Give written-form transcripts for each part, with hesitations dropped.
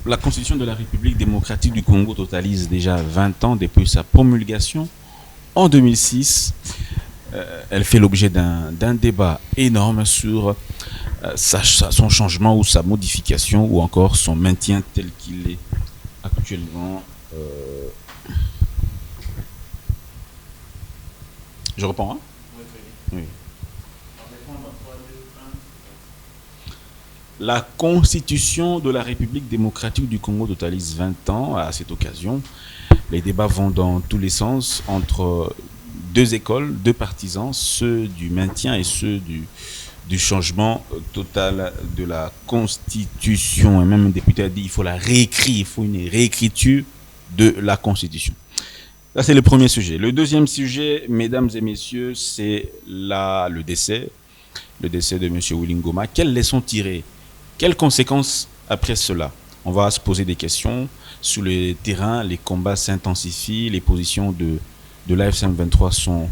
La Constitution de la République démocratique du Congo totalise déjà 20 ans depuis sa promulgation en 2006. Elle fait l'objet d'un débat énorme sur son changement ou sa modification ou encore son maintien tel qu'il est actuellement. Je reprends, hein? Oui. La Constitution de la République démocratique du Congo totalise 20 ans. À cette occasion, les débats vont dans tous les sens entre deux écoles, deux partisans, ceux du maintien et ceux du changement total de la Constitution. Et même un député a dit qu'il faut la réécrire, il faut une réécriture de la Constitution. Ça, c'est le premier sujet. Le deuxième sujet, mesdames et messieurs, c'est le décès de M. Willy Ngoma. Quelles leçons tirer? Quelles conséquences après cela? On va se poser des questions. Sur le terrain, les combats s'intensifient, les positions de l'AFC M23 sont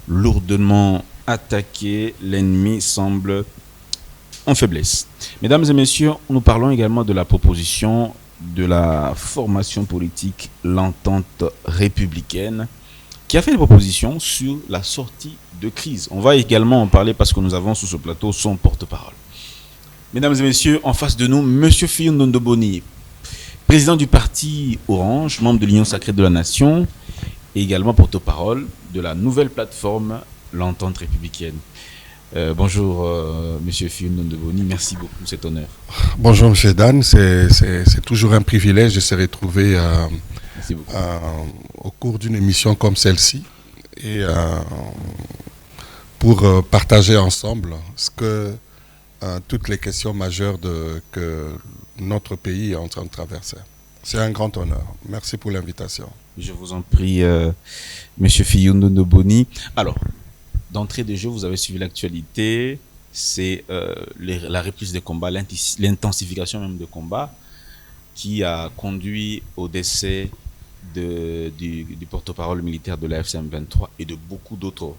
lourdement attaquées, l'ennemi semble en faiblesse. Mesdames et messieurs, nous parlons également de la proposition de la formation politique, l'entente républicaine, qui a fait des propositions sur la sortie de crise. On va également en parler parce que nous avons sur ce plateau son porte-parole. Mesdames et messieurs, en face de nous, M. Fillon Ndondoboni, président du parti Orange, membre de l'Union sacrée de la Nation, et également porte-parole de la nouvelle plateforme, l'entente républicaine. Bonjour, M. Fillon Ndondoboni, merci beaucoup de cet honneur. Bonjour, M. Dan, c'est toujours un privilège de se retrouver au cours d'une émission comme celle-ci et pour partager ensemble ce que toutes les questions majeures que notre pays est en train de traverser. C'est un grand honneur. Merci pour l'invitation. Je vous en prie, M. Fillon Ndondoboni. Alors, d'entrée de jeu, vous avez suivi l'actualité. C'est la reprise des combats, l'intensification même des combats qui a conduit au décès du porte-parole militaire de la FCM23 et de beaucoup d'autres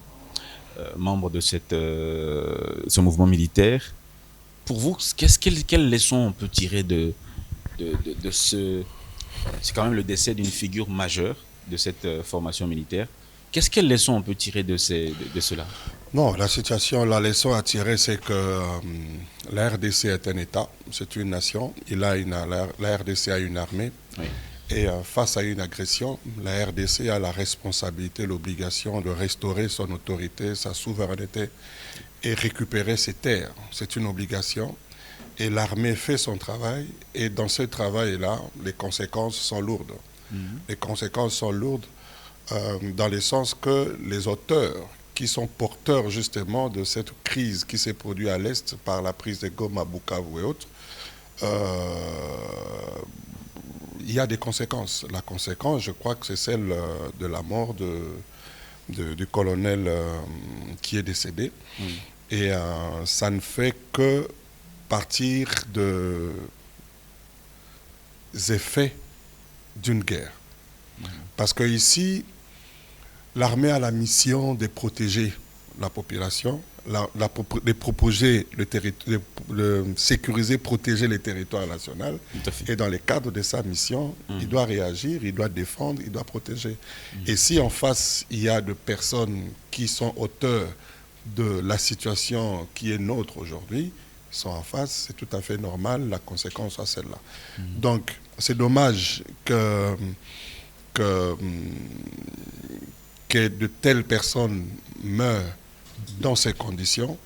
membres de ce mouvement militaire. Pour vous, quelles leçons on peut tirer de ce... C'est quand même le décès d'une figure majeure de cette formation militaire. Quelles leçons on peut tirer de cela? Non, la leçon à tirer, c'est que la RDC est un État, c'est une nation. La RDC a une armée. Oui. Et face à une agression, la RDC a la responsabilité, l'obligation de restaurer son autorité, sa souveraineté et récupérer ses terres. C'est une obligation. Et l'armée fait son travail. Et dans ce travail-là, les conséquences sont lourdes. Les conséquences sont lourdes dans le sens que les auteurs qui sont porteurs justement de cette crise qui s'est produite à l'Est par la prise de Goma, Bukavu et autres, il y a des conséquences. La conséquence, je crois que c'est celle de la mort du colonel qui est décédé. Et ça ne fait que partir des effets d'une guerre. Parce qu'ici, l'armée a la mission de protéger la population, de sécuriser, protéger les territoires nationaux. Et dans le cadre de sa mission, il doit réagir, il doit défendre, il doit protéger. Et si en face, il y a des personnes qui sont auteurs de la situation qui est nôtre aujourd'hui, ils sont en face, c'est tout à fait normal, la conséquence soit celle-là. Donc, c'est dommage que de telles personnes meurent dans ces conditions.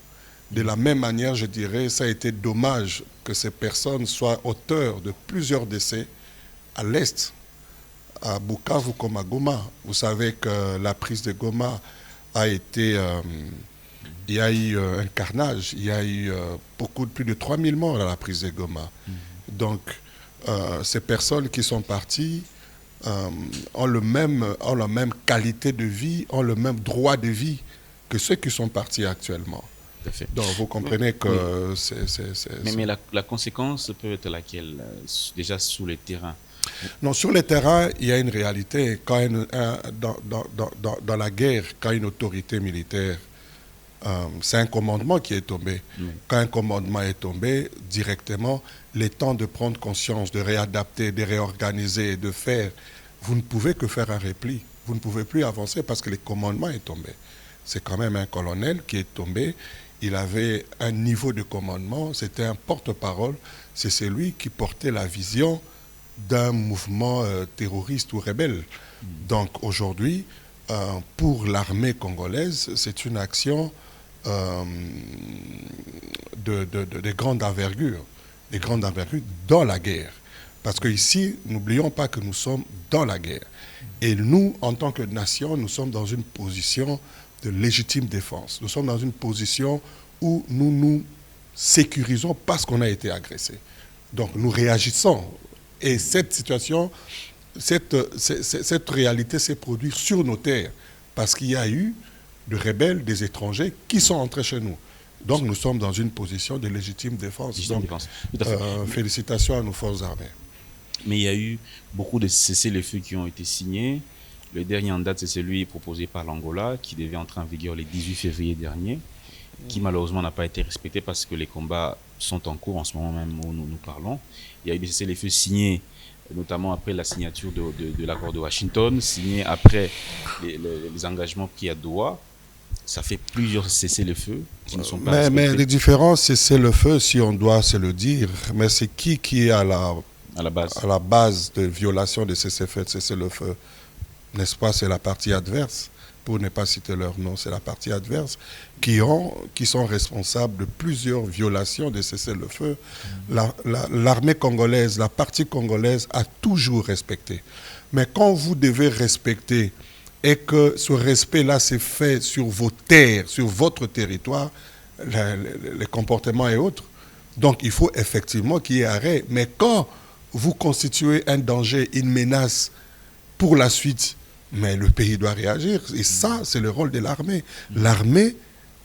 De la même manière, je dirais, ça a été dommage que ces personnes soient auteurs de plusieurs décès à l'Est, à Bukavu comme à Goma. Vous savez que la prise de Goma a été... il y a eu un carnage, il y a eu plus de 3000 morts à la prise de Goma. Donc, ces personnes qui sont parties ont la même qualité de vie, ont le même droit de vie que ceux qui sont partis actuellement. Donc vous comprenez que oui. Mais la conséquence peut être laquelle, déjà sur le terrain? Non, sur le terrain, il y a une réalité. Dans la guerre, quand une autorité militaire c'est un commandement qui est tombé. Quand un commandement est tombé, directement, les temps de prendre conscience, de réadapter, de réorganiser, de faire, vous ne pouvez que faire un repli. Vous ne pouvez plus avancer parce que le commandement est tombé. C'est quand même un colonel qui est tombé. Il avait un niveau de commandement, c'était un porte-parole. C'est celui qui portait la vision d'un mouvement terroriste ou rebelle. Donc aujourd'hui, pour l'armée congolaise, c'est une action de grande envergure, dans la guerre. Parce qu'ici, n'oublions pas que nous sommes dans la guerre. Et nous, en tant que nation, nous sommes dans une position de légitime défense. Nous sommes dans une position où nous nous sécurisons parce qu'on a été agressé. Donc nous réagissons. Et cette situation, cette réalité s'est produite sur nos terres parce qu'il y a eu de rebelles, des étrangers qui sont entrés chez nous. Donc nous sommes dans une position de légitime défense. Donc, félicitations à nos forces armées. Mais il y a eu beaucoup de cessez-le-feu qui ont été signés. Le dernier en date, c'est celui proposé par l'Angola, qui devait entrer en vigueur le 18 février dernier, qui malheureusement n'a pas été respecté parce que les combats sont en cours en ce moment même où nous parlons. Il y a eu des cessez-le-feu signés, notamment après la signature de l'accord de Washington, signés après les engagements pris à Doha. Ça fait plusieurs cessez-le-feu qui ne sont pas respectés. Mais les différents cessez-le-feu, si on doit se le dire, mais c'est qui est à la base de violation de cessez-le-feu, n'est-ce pas? C'est la partie adverse, pour ne pas citer leur nom, c'est la partie adverse qui sont responsables de plusieurs violations de cessez-le-feu. L'armée congolaise, la partie congolaise a toujours respecté. Mais quand vous devez respecter et que ce respect-là s'est fait sur vos terres, sur votre territoire, les comportements et autres, donc il faut effectivement qu'il y ait arrêt. Mais quand vous constituez un danger, une menace pour la suite, mais le pays doit réagir. Et ça, c'est le rôle de l'armée. L'armée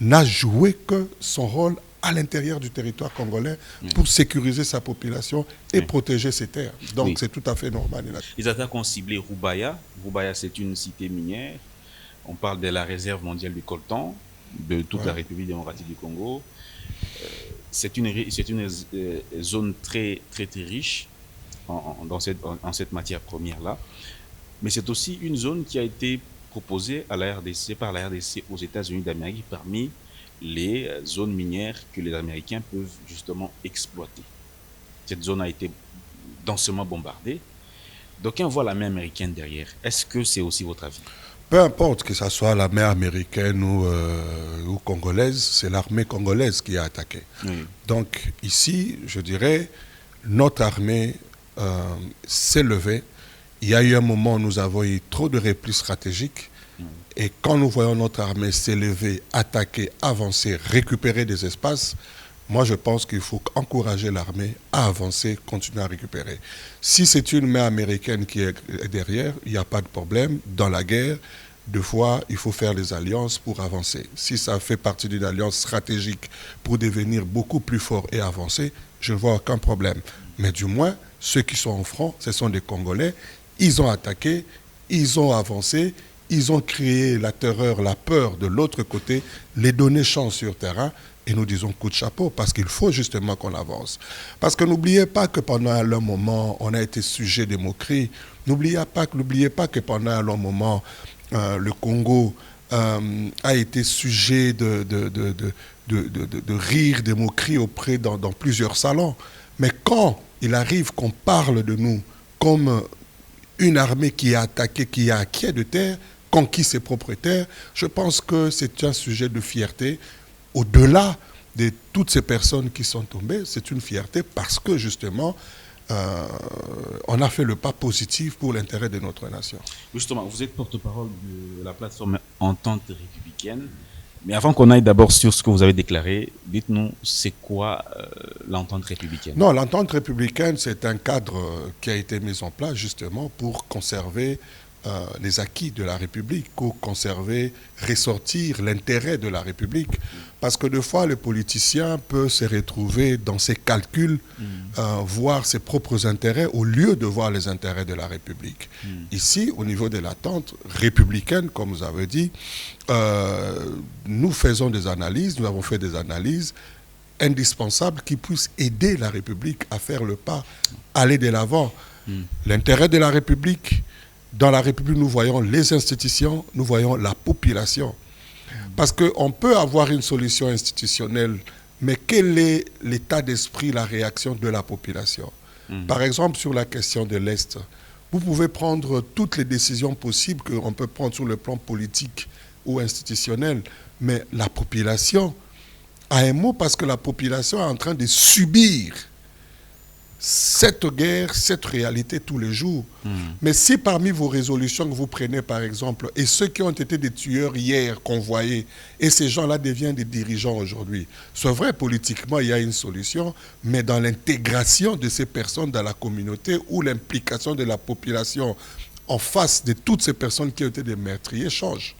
n'a joué que son rôle à l'intérieur du territoire congolais pour sécuriser sa population et protéger ses terres. Donc c'est tout à fait normal. Les attaques ont ciblé Roubaïa. Roubaïa, c'est une cité minière. On parle de la réserve mondiale du coltan, de toute la République démocratique du Congo. C'est une zone très, très, très riche en cette matière première-là. Mais c'est aussi une zone qui a été proposée à la RDC, par la RDC aux États-Unis d'Amérique parmi les zones minières que les Américains peuvent justement exploiter. Cette zone a été densément bombardée. D'aucuns voient la mer américaine derrière. Est-ce que c'est aussi votre avis? Peu importe que ce soit la mer américaine ou congolaise, c'est l'armée congolaise qui a attaqué. Donc ici, je dirais, notre armée s'est levée. Il y a eu un moment où nous avons eu trop de replis stratégiques. Et quand nous voyons notre armée s'élever, attaquer, avancer, récupérer des espaces, moi je pense qu'il faut encourager l'armée à avancer, continuer à récupérer. Si c'est une main américaine qui est derrière, il n'y a pas de problème. Dans la guerre, deux fois, il faut faire des alliances pour avancer. Si ça fait partie d'une alliance stratégique pour devenir beaucoup plus fort et avancer, je ne vois aucun problème. Mais du moins, ceux qui sont en front, ce sont des Congolais. Ils ont attaqué, ils ont avancé, ils ont créé la terreur, la peur de l'autre côté, les donner chance sur terrain, et nous disons coup de chapeau, parce qu'il faut justement qu'on avance. Parce que n'oubliez pas que pendant un long moment, on a été sujet de moqueries. N'oubliez pas que pendant un long moment, le Congo a été sujet de rire, de moqueries dans plusieurs salons. Mais quand il arrive qu'on parle de nous comme une armée qui a attaqué, qui a acquis de terre, conquis ses propres terres, je pense que c'est un sujet de fierté. Au-delà de toutes ces personnes qui sont tombées, c'est une fierté parce que justement, on a fait le pas positif pour l'intérêt de notre nation. Justement, vous êtes porte-parole de la plateforme Entente républicaine. Mais avant qu'on aille d'abord sur ce que vous avez déclaré, dites-nous, c'est quoi l'entente républicaine? Non, l'entente républicaine, c'est un cadre qui a été mis en place justement pour conserver les acquis de la République, ou conserver, ressortir l'intérêt de la République. Parce que des fois, le politicien peut se retrouver dans ses calculs, voir ses propres intérêts au lieu de voir les intérêts de la République. Ici, au niveau de l'attente républicaine, comme vous avez dit, nous faisons des analyses, nous avons fait des analyses indispensables qui puissent aider la République à faire le pas, aller de l'avant. L'intérêt de la République, dans la République, nous voyons les institutions, nous voyons la population. Parce qu'on peut avoir une solution institutionnelle, mais quel est l'état d'esprit, la réaction de la population? Par exemple, sur la question de l'Est, vous pouvez prendre toutes les décisions possibles qu'on peut prendre sur le plan politique ou institutionnel, mais la population a un mot, parce que la population est en train de subir cette guerre, cette réalité tous les jours. Mais si parmi vos résolutions que vous prenez, par exemple, et ceux qui ont été des tueurs hier convoyés, et ces gens-là deviennent des dirigeants aujourd'hui, c'est vrai, politiquement, il y a une solution, mais dans l'intégration de ces personnes dans la communauté ou l'implication de la population en face de toutes ces personnes qui ont été des meurtriers change.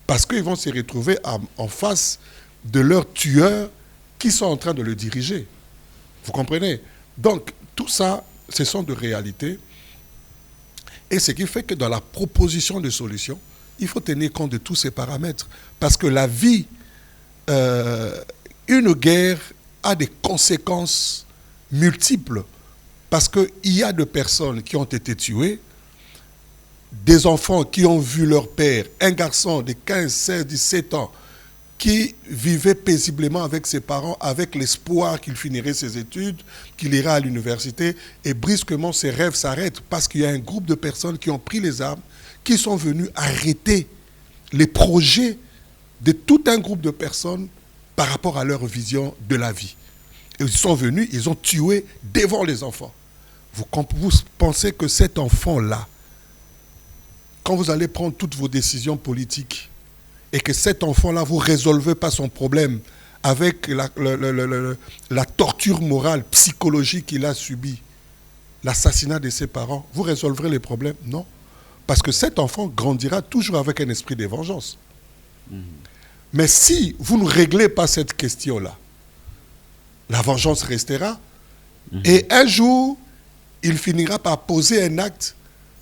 Parce qu'ils vont se retrouver en face de leurs tueurs qui sont en train de le diriger. Vous comprenez? Donc, tout ça, ce sont de réalités. Et ce qui fait que dans la proposition de solutions, il faut tenir compte de tous ces paramètres. Parce que la vie, une guerre a des conséquences multiples. Parce qu'il y a des personnes qui ont été tuées, des enfants qui ont vu leur père, un garçon de 15, 16, 17 ans, qui vivait paisiblement avec ses parents, avec l'espoir qu'il finirait ses études, qu'il ira à l'université, et brusquement ses rêves s'arrêtent parce qu'il y a un groupe de personnes qui ont pris les armes, qui sont venus arrêter les projets de tout un groupe de personnes par rapport à leur vision de la vie. Et ils sont venus, ils ont tué devant les enfants. Vous pensez que cet enfant-là, quand vous allez prendre toutes vos décisions politiques, et que cet enfant-là, vous ne résolvez pas son problème avec la torture morale, psychologique qu'il a subie, l'assassinat de ses parents, vous résolverez les problèmes? Non. Parce que cet enfant grandira toujours avec un esprit de vengeance. Mais si vous ne réglez pas cette question-là, la vengeance restera, et un jour, il finira par poser un acte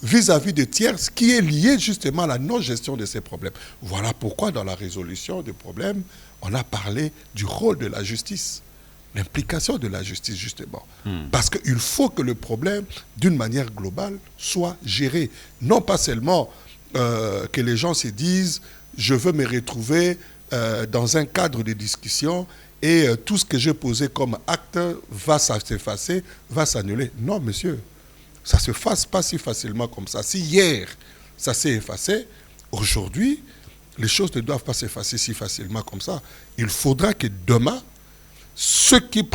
vis-à-vis de tiers, qui est lié justement à la non-gestion de ces problèmes. Voilà pourquoi dans la résolution des problèmes, on a parlé du rôle de la justice, l'implication de la justice justement. Parce qu'il faut que le problème, d'une manière globale, soit géré. Non pas seulement que les gens se disent « je veux me retrouver dans un cadre de discussion et tout ce que j'ai posé comme acte va s'effacer, va s'annuler ». Non, monsieur. Ça ne se fasse pas si facilement comme ça. Si hier, ça s'est effacé, aujourd'hui, les choses ne doivent pas s'effacer si facilement comme ça. Il faudra que demain, ceux qui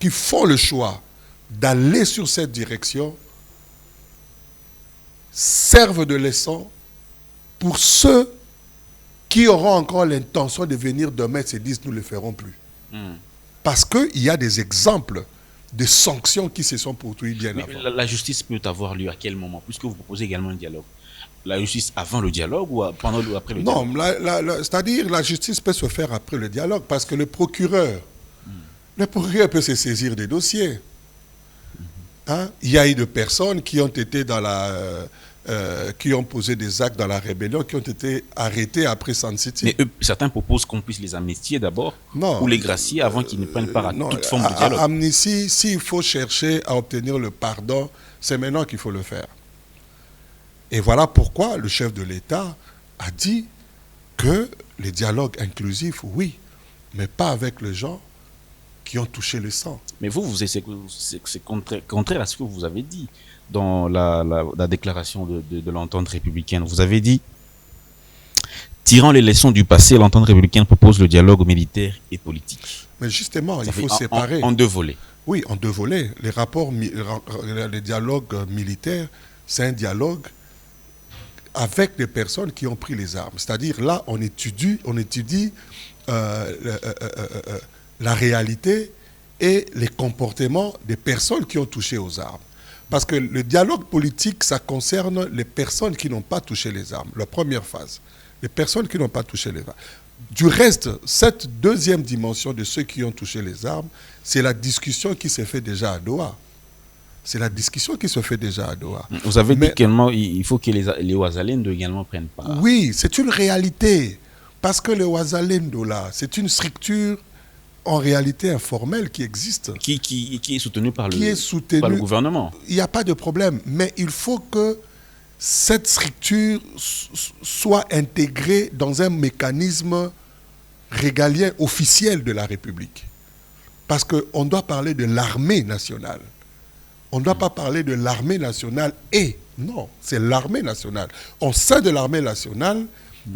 font le choix d'aller sur cette direction, servent de leçon pour ceux qui auront encore l'intention de venir demain et se disent « nous ne le ferons plus ». Parce qu'il y a des exemples des sanctions qui se sont produites bien avant. La justice peut avoir lieu à quel moment? Puisque vous proposez également un dialogue. La justice avant le dialogue ou pendant ou après le dialogue? Non, c'est-à-dire la justice peut se faire après le dialogue parce que le procureur peut se saisir des dossiers. Il y a eu des personnes qui ont été qui ont posé des actes dans la rébellion, qui ont été arrêtés après Sun City. Mais certains proposent qu'on puisse les amnistier d'abord, ou les gracier avant qu'ils ne prennent part à toute forme de dialogue. Amnistie, s'il faut chercher à obtenir le pardon, c'est maintenant qu'il faut le faire. Et voilà pourquoi le chef de l'État a dit que les dialogues inclusifs, oui, mais pas avec les gens qui ont touché le sang. Mais c'est contraire à ce que vous avez dit dans la déclaration de l'entente républicaine. Vous avez dit, tirant les leçons du passé, l'entente républicaine propose le dialogue militaire et politique. Mais justement, il faut séparer. En deux volets. Oui, en deux volets. Les dialogues militaires, c'est un dialogue avec des personnes qui ont pris les armes. C'est-à-dire, là, on étudie la réalité et les comportements des personnes qui ont touché aux armes. Parce que le dialogue politique, ça concerne les personnes qui n'ont pas touché les armes. La première phase. Les personnes qui n'ont pas touché les armes. Du reste, cette deuxième dimension de ceux qui ont touché les armes, c'est la discussion qui s'est faite déjà à Doha. C'est la discussion qui se fait déjà à Doha. Vous avez dit qu'il faut que les Ouazalendo également prennent part. Oui, c'est une réalité. Parce que le Ouazalendo, là, c'est une structure en réalité informelle qui existe. Qui est soutenue par le gouvernement. Il n'y a pas de problème. Mais il faut que cette structure soit intégrée dans un mécanisme régalien officiel de la République. Parce qu'on doit parler de l'armée nationale. On ne doit pas parler de l'armée nationale non, c'est l'armée nationale. Au sein de l'armée nationale,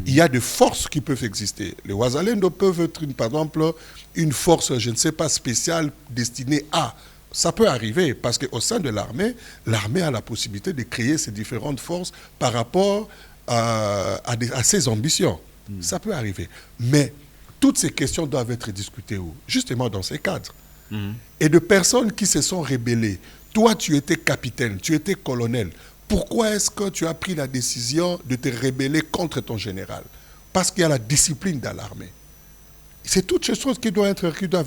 il y a des forces qui peuvent exister. Les Ouazalendo peuvent être, par exemple, une force, je ne sais pas, spéciale destinée à. Ça peut arriver parce qu'au sein de l'armée, l'armée a la possibilité de créer ces différentes forces par rapport à ses ambitions. Ça peut arriver. Mais toutes ces questions doivent être discutées où? Justement dans ces cadres. Et de personnes qui se sont rébellées. Toi, tu étais capitaine, tu étais colonel. Pourquoi est-ce que tu as pris la décision de te rebeller contre ton général? Parce qu'il y a la discipline dans l'armée. C'est toutes ces choses qui doivent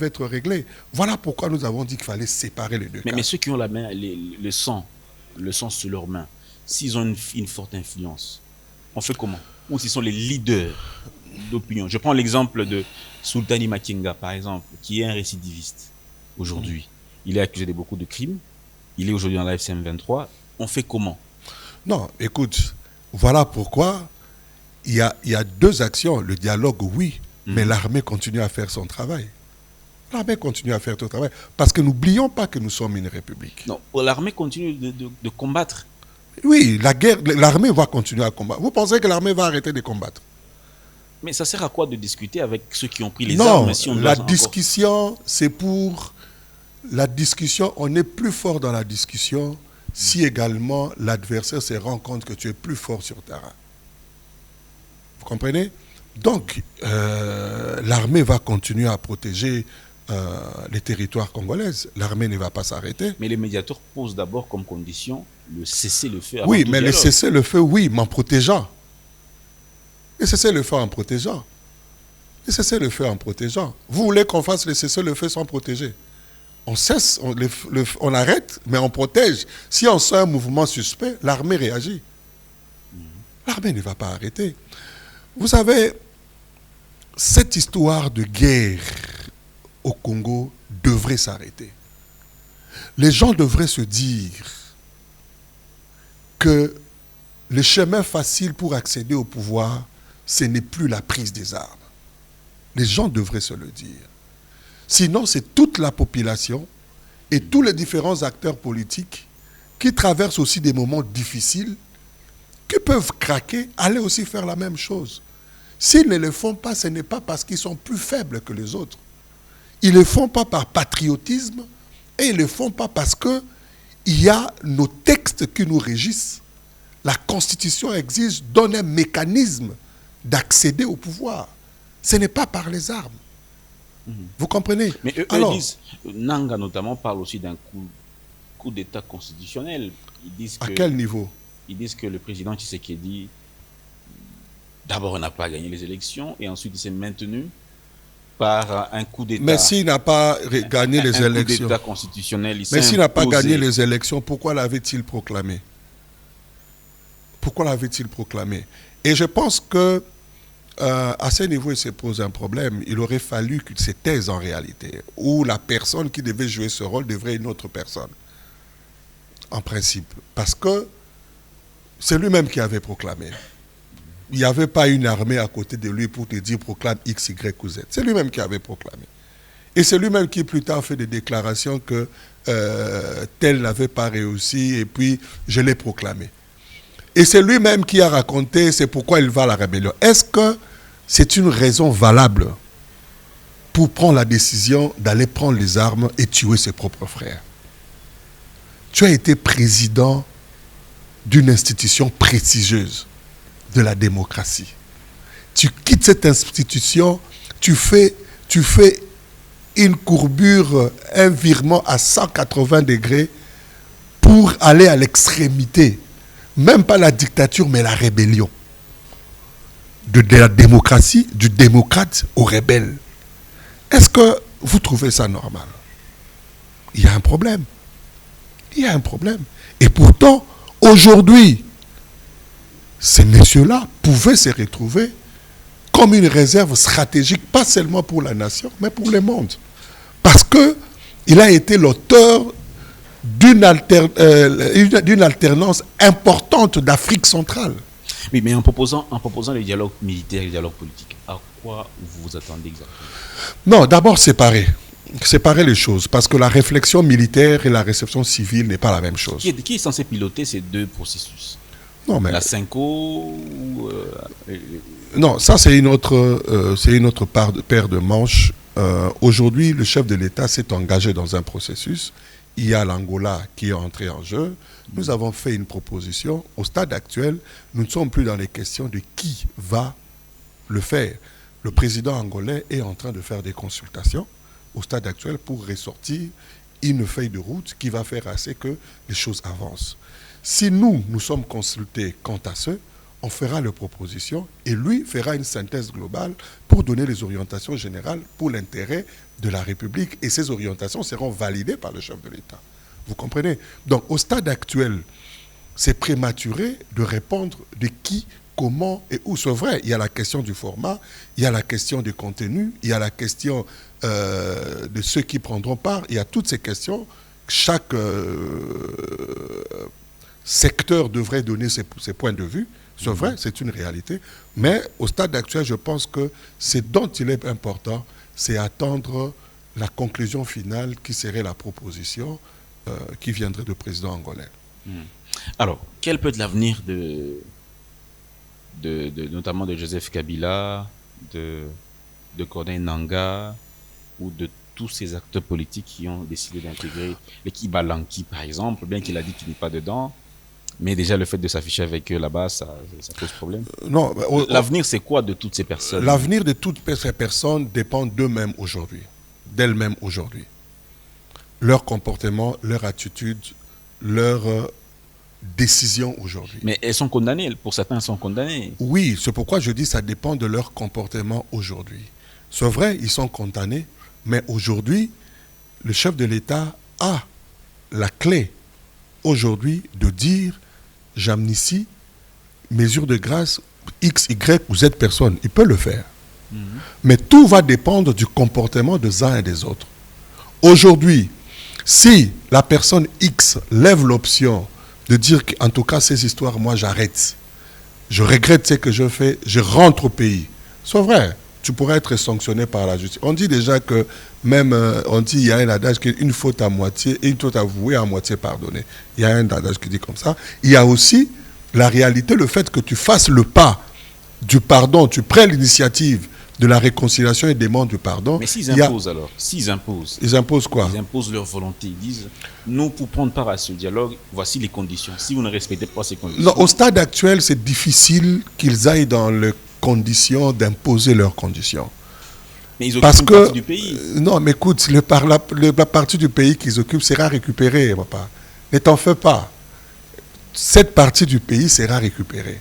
être réglées. Voilà pourquoi nous avons dit qu'il fallait séparer les deux cas. Mais ceux qui ont la main, le sang sur leurs mains, s'ils ont une forte influence, on fait comment? Ou s'ils sont les leaders d'opinion? Je prends l'exemple de Sultani Makenga, par exemple, qui est un récidiviste aujourd'hui. Il est accusé de beaucoup de crimes. Il est aujourd'hui dans la FCM 23. On fait comment? Non, écoute, voilà pourquoi il y a deux actions. Le dialogue, oui, mais l'armée continue à faire son travail. L'armée continue à faire son travail. Parce que n'oublions pas que nous sommes une république. Non, l'armée continue de combattre. Oui, l'armée va continuer à combattre. Vous pensez que l'armée va arrêter de combattre? Mais ça sert à quoi de discuter avec ceux qui ont pris les armes? Non, la discussion, c'est pour... La discussion, on est plus fort dans la discussion si également l'adversaire se rend compte que tu es plus fort sur terrain. Vous comprenez? Donc, l'armée va continuer à protéger les territoires congolais. L'armée ne va pas s'arrêter. Mais les médiateurs posent d'abord comme condition le cessez-le-feu. Oui, mais le cessez-le-feu, oui, mais en protégeant. Le cessez-le-feu en protégeant. Le cessez-le-feu en protégeant. Vous voulez qu'on fasse le cessez-le-feu sans protéger? On cesse, on arrête, mais on protège. Si on sent un mouvement suspect, l'armée réagit. L'armée ne va pas arrêter. Vous savez, cette histoire de guerre au Congo devrait s'arrêter. Les gens devraient se dire que le chemin facile pour accéder au pouvoir, ce n'est plus la prise des armes. Les gens devraient se le dire. Sinon, c'est toute la population et tous les différents acteurs politiques qui traversent aussi des moments difficiles, qui peuvent craquer, aller aussi faire la même chose. S'ils ne le font pas, ce n'est pas parce qu'ils sont plus faibles que les autres. Ils ne le font pas par patriotisme et ils ne le font pas parce qu'il y a nos textes qui nous régissent. La Constitution exige, donne un mécanisme d'accéder au pouvoir. Ce n'est pas par les armes. Vous comprenez? Mais eux disent, Nanga notamment parle aussi d'un coup d'État constitutionnel. Ils disent à quel niveau? Ils disent que le président Tshisekedi, d'abord, n'a pas gagné les élections et ensuite il s'est maintenu par un coup d'État. Mais s'il n'a pas gagné les élections, coup d'État constitutionnel, mais s'il n'a pas gagné les élections, pourquoi l'avait-il proclamé? Pourquoi l'avait-il proclamé? Et je pense que à ce niveau, il se pose un problème. Il aurait fallu qu'il se taise en réalité, où la personne qui devait jouer ce rôle devrait être une autre personne, en principe. Parce que c'est lui-même qui avait proclamé. Il n'y avait pas une armée à côté de lui pour te dire proclame X, Y ou Z. C'est lui-même qui avait proclamé. Et c'est lui-même qui plus tard fait des déclarations que tel n'avait pas réussi et puis je l'ai proclamé. Et c'est lui-même qui a raconté, c'est pourquoi il va à la rébellion. Est-ce que c'est une raison valable pour prendre la décision d'aller prendre les armes et tuer ses propres frères? Tu as été président d'une institution prestigieuse de la démocratie. Tu quittes cette institution, tu fais une courbure, un virement à 180 degrés pour aller à l'extrémité, même pas la dictature, mais la rébellion. De la démocratie, du démocrate au rebelle. Est-ce que vous trouvez ça normal? Il y a un problème. Il y a un problème. Et pourtant, aujourd'hui, ces messieurs-là pouvaient se retrouver comme une réserve stratégique, pas seulement pour la nation, mais pour le monde. Parce qu'il a été l'auteur d'une alternance importante d'Afrique centrale. Oui, mais en proposant le dialogue militaire et le dialogue politique, à quoi vous vous attendez exactement? Non, d'abord séparer les choses, parce que la réflexion militaire et la réception civile n'est pas la même chose. Qui est censé piloter ces deux processus? Non, mais la Cinco non, ça c'est une autre paire de manches. Aujourd'hui, le chef de l'État s'est engagé dans un processus. Il y a l'Angola qui est entré en jeu. Nous avons fait une proposition. Au stade actuel, nous ne sommes plus dans les questions de qui va le faire. Le président angolais est en train de faire des consultations au stade actuel pour ressortir une feuille de route qui va faire assez que les choses avancent. Si nous sommes consultés quant à ce, on fera les propositions et lui fera une synthèse globale pour donner les orientations générales pour l'intérêt de la République. Et ces orientations seront validées par le chef de l'État. Vous comprenez? Donc, au stade actuel, c'est prématuré de répondre de qui, comment et où. C'est vrai, il y a la question du format, il y a la question du contenu, il y a la question de ceux qui prendront part. Il y a toutes ces questions. Chaque secteur devrait donner ses points de vue. C'est vrai, c'est une réalité. Mais au stade actuel, je pense que ce dont il est important, c'est attendre la conclusion finale qui serait la proposition qui viendrait du président angolais. Alors, quel peut être l'avenir notamment de Joseph Kabila, de Corneille Nangaa ou de tous ces acteurs politiques qui ont décidé d'intégrer l'équipe Balanki, par exemple, bien qu'il a dit qu'il n'est pas dedans? Mais déjà, le fait de s'afficher avec eux là-bas, ça pose problème. Non. L'avenir, c'est quoi de toutes ces personnes? L'avenir de toutes ces personnes dépend d'elles-mêmes aujourd'hui. Leur comportement, leur attitude, leur décision aujourd'hui. Mais elles sont condamnées. Pour certains, elles sont condamnées. Oui, c'est pourquoi je dis que ça dépend de leur comportement aujourd'hui. C'est vrai, ils sont condamnés, mais aujourd'hui, le chef de l'État a la clé aujourd'hui de dire j'amnistie, mesure de grâce, X, Y ou Z personnes. Il peut le faire. Mais tout va dépendre du comportement des uns et des autres. Aujourd'hui, si la personne X lève l'option de dire qu'en tout cas, ces histoires, moi, j'arrête. Je regrette ce que je fais, je rentre au pays. C'est vrai, tu pourrais être sanctionné par la justice. On dit déjà que même, on dit, il y a un adage qui est une faute à moitié et une faute avouée à moitié pardonnée. Il y a un adage qui dit comme ça. Il y a aussi la réalité, le fait que tu fasses le pas du pardon, tu prends l'initiative de la réconciliation et des demandes du pardon. Mais s'ils imposent alors, s'ils imposent. Ils imposent quoi? Ils imposent leur volonté. Ils disent, nous, pour prendre part à ce dialogue, voici les conditions. Si vous ne respectez pas ces conditions... Non, au stade actuel, c'est difficile qu'ils aillent dans les conditions d'imposer leurs conditions. Mais ils occupent une partie du pays. Non, mais écoute, la partie du pays qu'ils occupent sera récupérée, papa. Ne t'en fais pas. Cette partie du pays sera récupérée.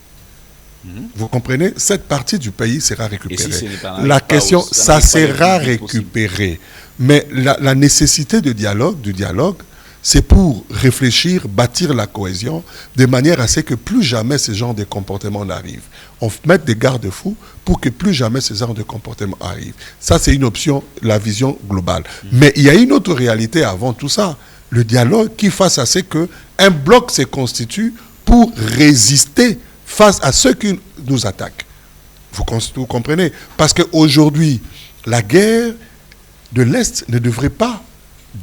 Vous comprenez? Cette partie du pays sera récupérée. Si la question, ça sera récupéré. Mais la nécessité du dialogue, c'est pour réfléchir, bâtir la cohésion, de manière à ce que plus jamais ce genre de comportement n'arrive. On met des garde-fous pour que plus jamais ce genre de comportement arrive. Ça, c'est une option, la vision globale. Mais il y a une autre réalité avant tout ça. Le dialogue qui fasse à ce qu'un bloc se constitue pour résister face à ceux qui nous attaquent. Vous comprenez? Parce qu'aujourd'hui, la guerre de l'Est ne devrait pas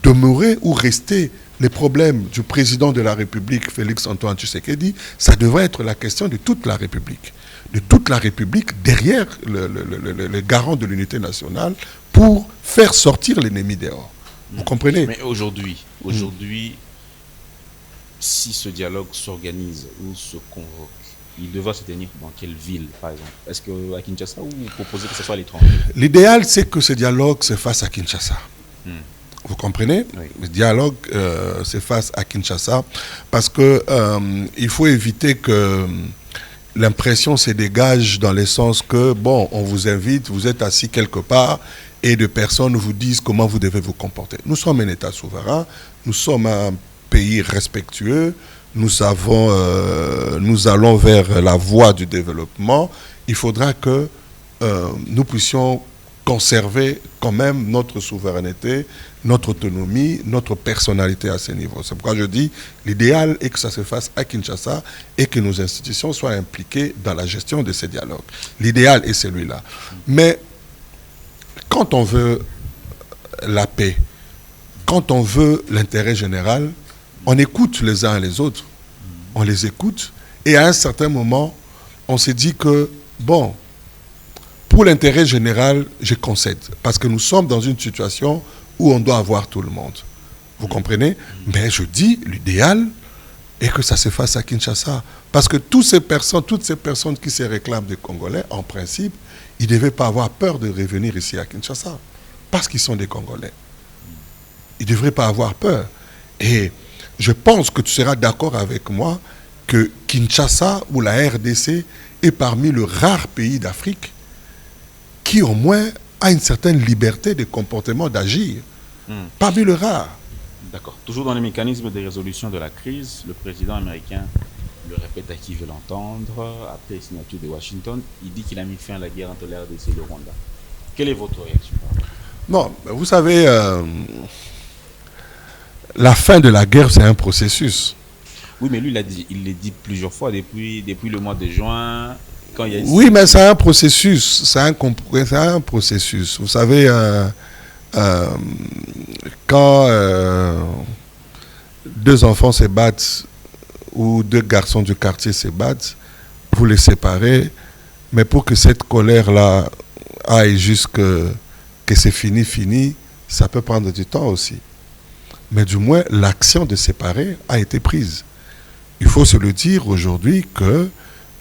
demeurer ou rester les problèmes du président de la République, Félix-Antoine Tshisekedi. Ça devrait être la question de toute la République. De toute la République derrière le garant de l'unité nationale pour faire sortir l'ennemi dehors. Vous comprenez? Mais aujourd'hui, si ce dialogue s'organise ou se convoque, il devra se tenir dans quelle ville, par exemple? Est-ce qu'à Kinshasa ou vous proposez que ce soit à l'étranger? L'idéal, c'est que ce dialogue se fasse à Kinshasa. Vous comprenez? Oui. Le dialogue se fasse à Kinshasa parce que il faut éviter que l'impression se dégage dans le sens que, bon, on vous invite, vous êtes assis quelque part et des personnes vous disent comment vous devez vous comporter. Nous sommes un État souverain, nous sommes un pays respectueux, nous allons vers la voie du développement. Il faudra que nous puissions conserver quand même notre souveraineté, notre autonomie, notre personnalité à ce niveau. C'est pourquoi je dis, l'idéal est que ça se fasse à Kinshasa et que nos institutions soient impliquées dans la gestion de ces dialogues. L'idéal est celui-là. Mais quand on veut la paix, quand on veut l'intérêt général, on écoute les uns et les autres. On les écoute. Et à un certain moment, on s'est dit que, bon, pour l'intérêt général, je concède. Parce que nous sommes dans une situation où on doit avoir tout le monde. Vous comprenez? Mais je dis, l'idéal est que ça se fasse à Kinshasa. Parce que toutes ces personnes qui se réclament des Congolais, en principe, ils ne devaient pas avoir peur de revenir ici à Kinshasa. Parce qu'ils sont des Congolais. Ils ne devraient pas avoir peur. Et je pense que tu seras d'accord avec moi que Kinshasa ou la RDC est parmi les rares pays d'Afrique qui au moins a une certaine liberté de comportement, d'agir. Parmi les rares. D'accord. Toujours dans les mécanismes de résolution de la crise, le président américain le répète à qui veut l'entendre. Après la signature de Washington, il dit qu'il a mis fin à la guerre entre la RDC et le Rwanda. Quelle est votre réaction? Non, vous savez, la fin de la guerre, c'est un processus. Oui, mais lui, il l'a dit plusieurs fois depuis le mois de juin. Quand il y a oui, mais c'est un processus. C'est un processus. Vous savez, quand deux enfants se battent ou deux garçons du quartier se battent, vous les séparez, mais pour que cette colère-là aille jusque que c'est fini, ça peut prendre du temps aussi. Mais du moins, l'action de séparer a été prise. Il faut se le dire aujourd'hui que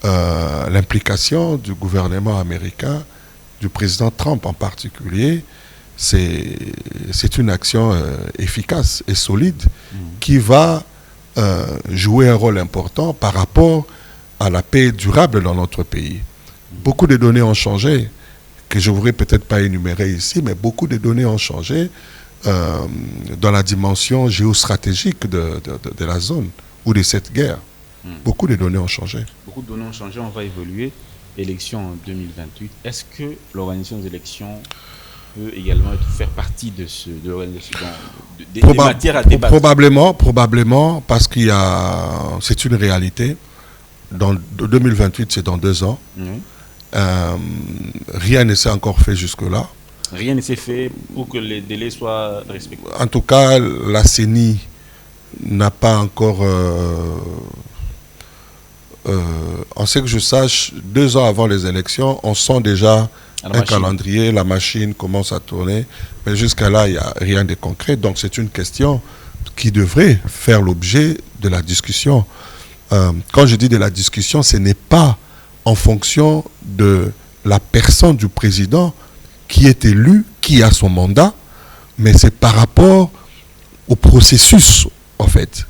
l'implication du gouvernement américain, du président Trump en particulier, c'est une action efficace et solide qui va jouer un rôle important par rapport à la paix durable dans notre pays. Beaucoup de données ont changé, que je ne voudrais peut-être pas énumérer ici, mais beaucoup de données ont changé dans la dimension géostratégique de la zone ou de cette guerre. Beaucoup de données ont changé. Beaucoup de données ont changé, on va évoluer. Élections en 2028. Est-ce que l'organisation des élections peut également faire partie de l'organisation des matières à débattre? Probablement, parce c'est une réalité. Dans 2028, c'est dans 2 ans. Rien ne s'est encore fait jusque-là. Rien ne s'est fait pour que les délais soient respectés. En tout cas, la CENI n'a pas encore... en ce que je sache, 2 ans avant les élections, on sent déjà un calendrier, la machine commence à tourner, mais jusqu'à là, il n'y a rien de concret. Donc c'est une question qui devrait faire l'objet de la discussion. Quand je dis de la discussion, ce n'est pas en fonction de la personne du président qui est élu, qui a son mandat, mais c'est par rapport au processus, en fait.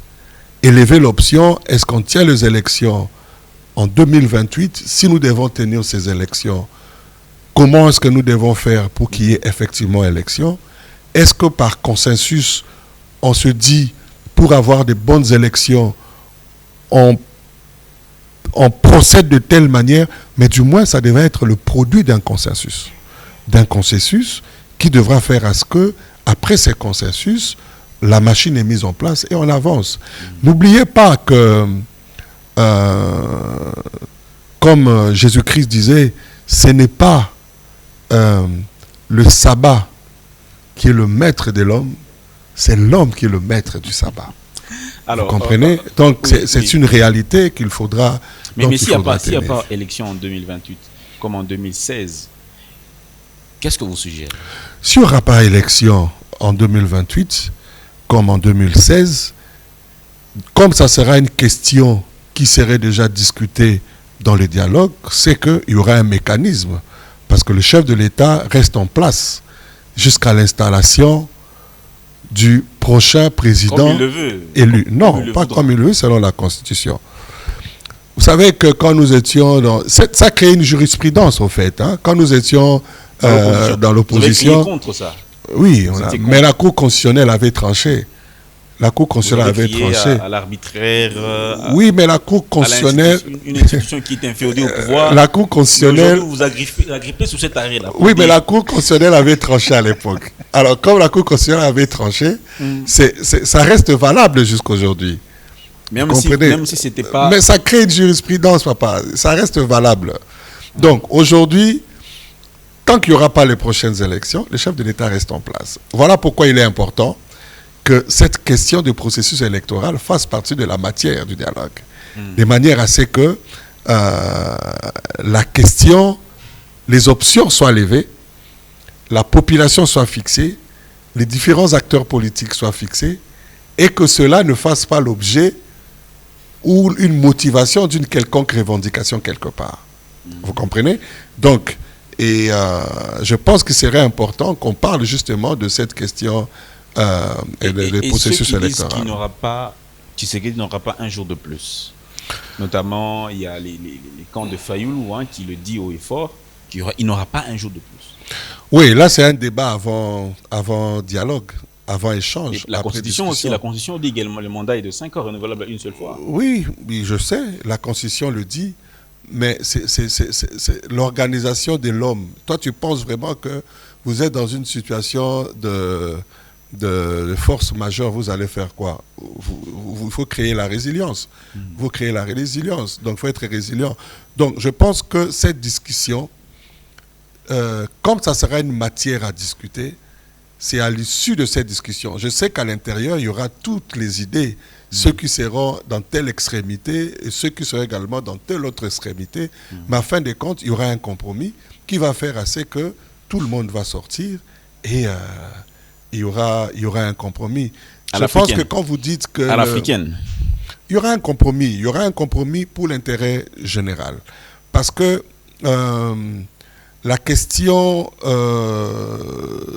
Élever l'option, est-ce qu'on tient les élections en 2028? Si nous devons tenir ces élections, comment est-ce que nous devons faire pour qu'il y ait effectivement élection? Est-ce que par consensus, on se dit, pour avoir de bonnes élections, on procède de telle manière, mais du moins, ça devrait être le produit d'un consensus. D'un consensus qui devra faire à ce que, après ces consensus, la machine est mise en place et on avance. N'oubliez pas que, comme Jésus-Christ disait, ce n'est pas le sabbat qui est le maître de l'homme, c'est l'homme qui est le maître du sabbat. Alors, vous comprenez? Donc, c'est une réalité qu'il faudra... Mais s'il n'y a pas élection en 2028, comme en 2016, qu'est-ce que vous suggérez? S'il n'y aura pas élection en 2028, comme en 2016, comme ça sera une question qui serait déjà discutée dans le dialogue, c'est qu'il y aura un mécanisme. Parce que le chef de l'État reste en place jusqu'à l'installation du prochain président comme il le veut. élu. Non, comme il le pas voudra. comme il le veut, selon la Constitution. Vous savez que quand nous étions dans... Ça crée une jurisprudence, au fait. Hein. Quand nous étions dans Vous avez l'opposition... crié contre ça. Oui, Vous étiez mais contre. la Cour constitutionnelle avait tranché. La Cour Vous constitutionnelle avez avait crié tranché. à l'arbitraire, Oui, mais la Cour constitutionnelle... une institution qui est inféodée au pouvoir. La Cour Mais constitutionnelle... aujourd'hui, vous agrippez sous cet arrêt-là. Oui, mais la Cour constitutionnelle avait tranché à l'époque. Alors, comme la Cour constitutionnelle avait tranché, ça reste valable jusqu'aujourd'hui. Même si c'était pas... Mais ça crée une jurisprudence, papa. Ça reste valable. Donc, aujourd'hui, tant qu'il n'y aura pas les prochaines élections, le chef de l'État reste en place. Voilà pourquoi il est important que cette question du processus électoral fasse partie de la matière du dialogue. De manière à ce que la question, les options soient levées, la population soit fixée, les différents acteurs politiques soient fixés, et que cela ne fasse pas l'objet ou une motivation d'une quelconque revendication quelque part. Vous comprenez? Donc, je pense qu'il serait important qu'on parle justement de cette question des processus ceux qui disent électoraux. qu'il n'aura pas, Tshisekedi n'aura pas un jour de plus. Notamment, il y a les camps de Fayoulou qui le dit haut et fort qu'il n'aura pas un jour de plus. Oui, là c'est un débat avant dialogue, avant échange. Et la Constitution aussi, la Constitution dit également le mandat est de 5 ans, renouvelable une seule fois. Oui, je sais, la Constitution le dit, mais c'est l'organisation de l'homme. Toi, tu penses vraiment que vous êtes dans une situation de force majeure, vous allez faire quoi? Il faut créer la résilience. Vous créez la résilience, donc il faut être résilient. Donc je pense que cette discussion, comme ça sera une matière à discuter, c'est à l'issue de cette discussion. Je sais qu'à l'intérieur, il y aura toutes les idées, ceux qui seront dans telle extrémité et ceux qui seront également dans telle autre extrémité. Mais en fin de compte, il y aura un compromis qui va faire assez que tout le monde va sortir et il y aura un compromis. Je pense que quand vous dites que... À l'africaine. Il y aura un compromis. Il y aura un compromis pour l'intérêt général. Parce que la question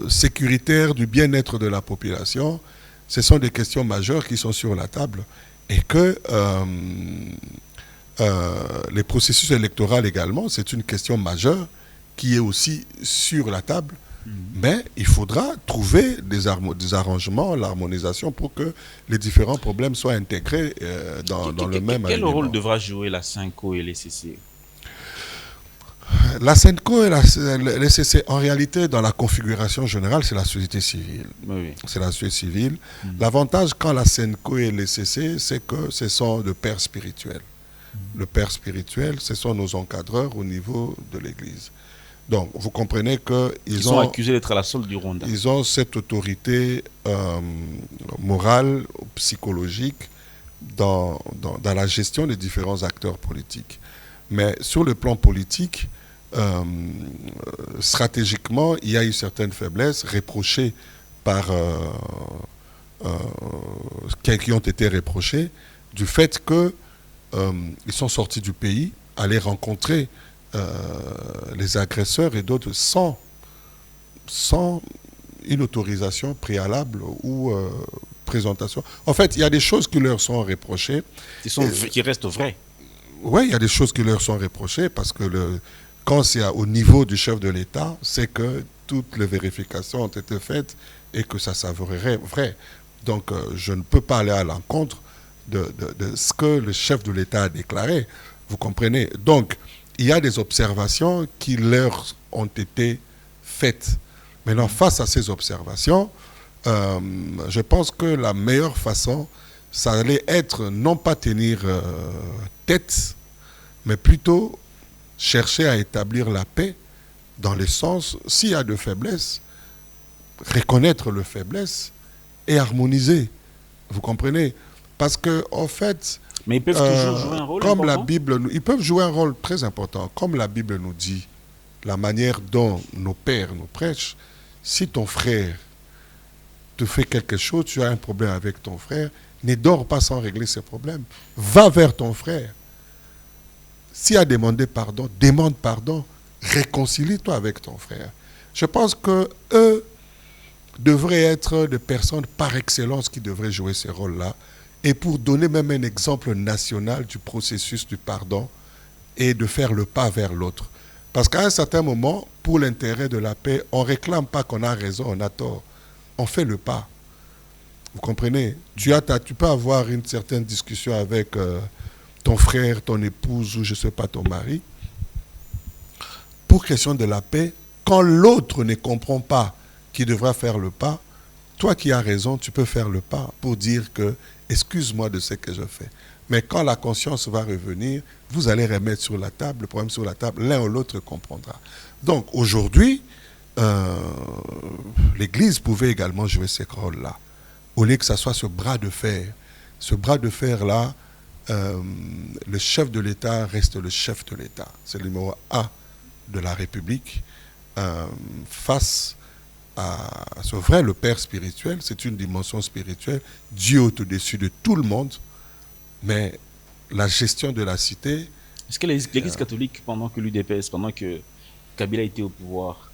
sécuritaire du bien-être de la population, ce sont des questions majeures qui sont sur la table et que les processus électoraux également, c'est une question majeure qui est aussi sur la table. Mais il faudra trouver des arrangements, l'harmonisation pour que les différents problèmes soient intégrés dans le même Quel alignement. rôle devra jouer la SENCO et les CC? La SENCO et les CC, en réalité, dans la configuration générale, c'est la société civile. Oui. C'est la société civile. L'avantage quand la SENCO et les CC, c'est que ce sont de pères spirituels. Le père spirituel, ce sont nos encadreurs au niveau de l'Église. Donc, vous comprenez qu'ils sont accusés d'être à la solde du Rwanda. Ils ont cette autorité morale, psychologique, dans la gestion des différents acteurs politiques. Mais sur le plan politique, stratégiquement, il y a eu certaines faiblesses reprochées par... qui ont été reprochées du fait qu'ils sont sortis du pays, aller rencontrer les agresseurs et d'autres sans une autorisation préalable ou présentation. En fait, il y a des choses qui leur sont reprochées. Qui restent vraies. Oui, il y a des choses qui leur sont reprochées parce que quand c'est au niveau du chef de l'État, c'est que toutes les vérifications ont été faites et que ça s'avérerait vrai. Donc, je ne peux pas aller à l'encontre de ce que le chef de l'État a déclaré. Vous comprenez? Donc, il y a des observations qui leur ont été faites. Maintenant, face à ces observations, je pense que la meilleure façon, ça allait être non pas tenir tête, mais plutôt chercher à établir la paix dans le sens, s'il y a de faiblesses, reconnaître les faiblesses et harmoniser. Vous comprenez? Parce que, en fait... Mais ils peuvent toujours jouer un rôle comme important. la Bible, ils peuvent jouer un rôle très important. Comme la Bible nous dit, la manière dont nos pères nous prêchent, si ton frère te fait quelque chose, tu as un problème avec ton frère, ne dors pas sans régler ses problèmes. Va vers ton frère. S'il a demandé pardon, demande pardon. Réconcilie-toi avec ton frère. Je pense que eux, devraient être des personnes par excellence qui devraient jouer ces rôles-là, et pour donner même un exemple national du processus du pardon et de faire le pas vers l'autre. Parce qu'à un certain moment, pour l'intérêt de la paix, on ne réclame pas qu'on a raison, on a tort. On fait le pas. Vous comprenez? Tu peux avoir une certaine discussion avec ton frère, ton épouse ou je ne sais pas, ton mari. Pour question de la paix, quand l'autre ne comprend pas qu'il devra faire le pas, toi qui as raison, tu peux faire le pas pour dire que excuse-moi de ce que je fais. Mais quand la conscience va revenir, vous allez remettre sur la table, le problème sur la table, l'un ou l'autre comprendra. Donc aujourd'hui, l'Église pouvait également jouer ce rôle-là, au lieu que ça soit ce bras de fer. Ce bras de fer-là, le chef de l'État reste le chef de l'État. C'est le numéro 1 de la République face à ce vrai, le Père spirituel. C'est une dimension spirituelle. Dieu est au-dessus de tout le monde. Mais la gestion de la cité... Est-ce que l'Église catholique, pendant que l'UDPS, pendant que Kabila était au pouvoir,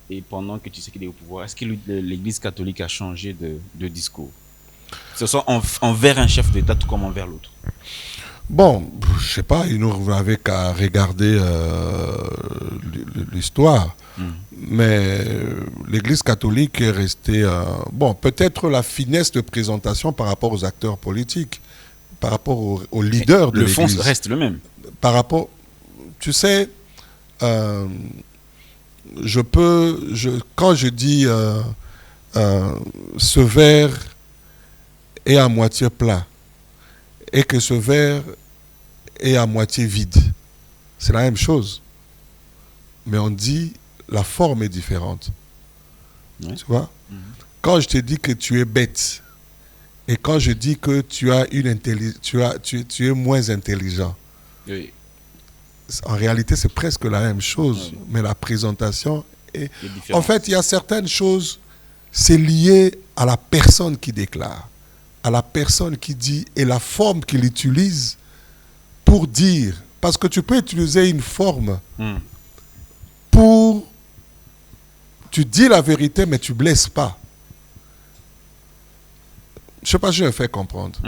et pendant que Tshisekedi est au pouvoir, est-ce que l'Église catholique a changé de discours? Que ce soit envers un chef d'État tout comme envers l'autre? Bon, je ne sais pas, il nous avait qu'à regarder l'histoire. Mais l'Église catholique est restée... bon, peut-être la finesse de présentation par rapport aux acteurs politiques, par rapport aux leaders de l'Église. Le fond reste le même. Par rapport... Tu sais, quand je dis ce verre est à moitié plein et que ce verre est à moitié vide, c'est la même chose. Mais on dit la forme est différente. Ouais. Tu vois? Quand je te dis que tu es bête et quand je dis que tu as tu es moins intelligent, oui. En réalité, c'est presque la même chose, oui. Mais la présentation est... En fait, il y a certaines choses, c'est lié à la personne qui déclare, à la personne qui dit et la forme qu'il utilise pour dire. Parce que tu peux utiliser une forme pour... Tu dis la vérité, mais tu ne blesses pas. Je ne sais pas si je me fais comprendre.